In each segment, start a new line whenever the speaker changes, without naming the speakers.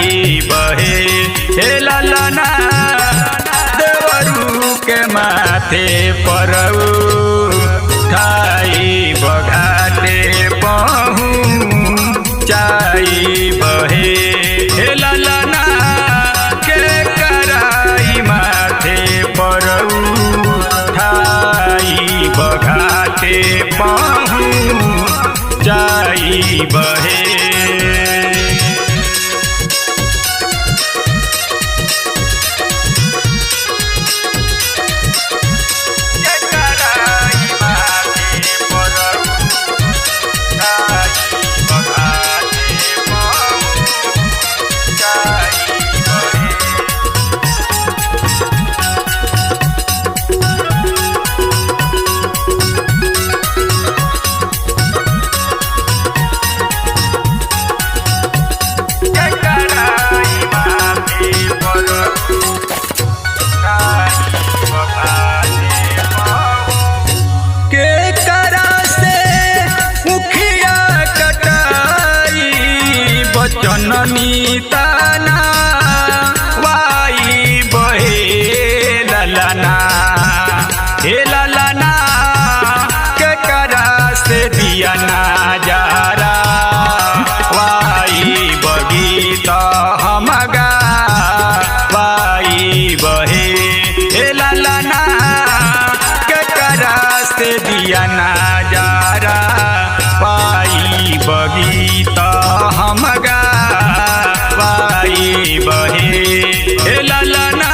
जाई बहे हे ललना देवरू के माथे पर उठाई बघाटे पहुँचाई बहे हे ललना के कराई माथे पर उठाई बघाटे पहुँचाई बहे जननी ताना वाई बहे ललना हे ललना के करा से दिया नजारा वाई बगी तो हमगा वाई बहे हे ललना के करा से दिया नजारा वाई बगी तो हमगा बहे हे ललना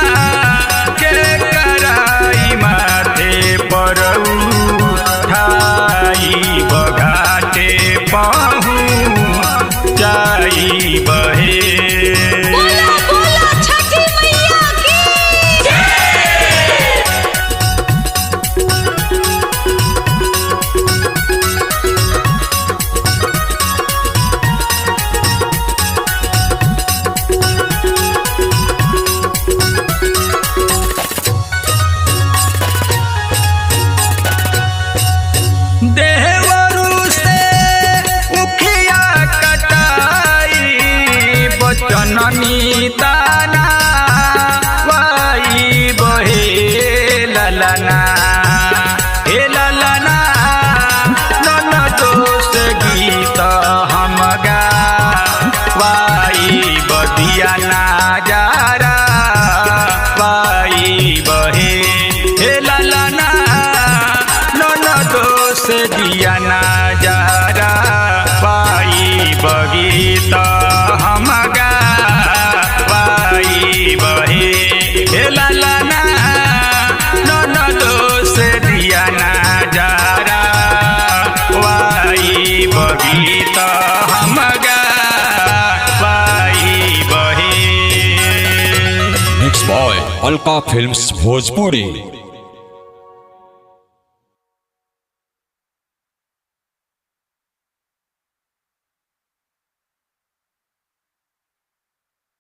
के कराई माथे पर उठाई बघाटे पहुँचाई बहे जननी ताना वाई बहे ललना हे ललना नन दोष गीत हमगा वाई बदिया नजारा वाई बहे हे ललना नन दोष दिया नजारा वाई बगीत हमगा बहे हे ललना नन दोष दिया नजारा वाई बगीत हमगा वाई बहे।
Mix boy Alka films Bhojpuri.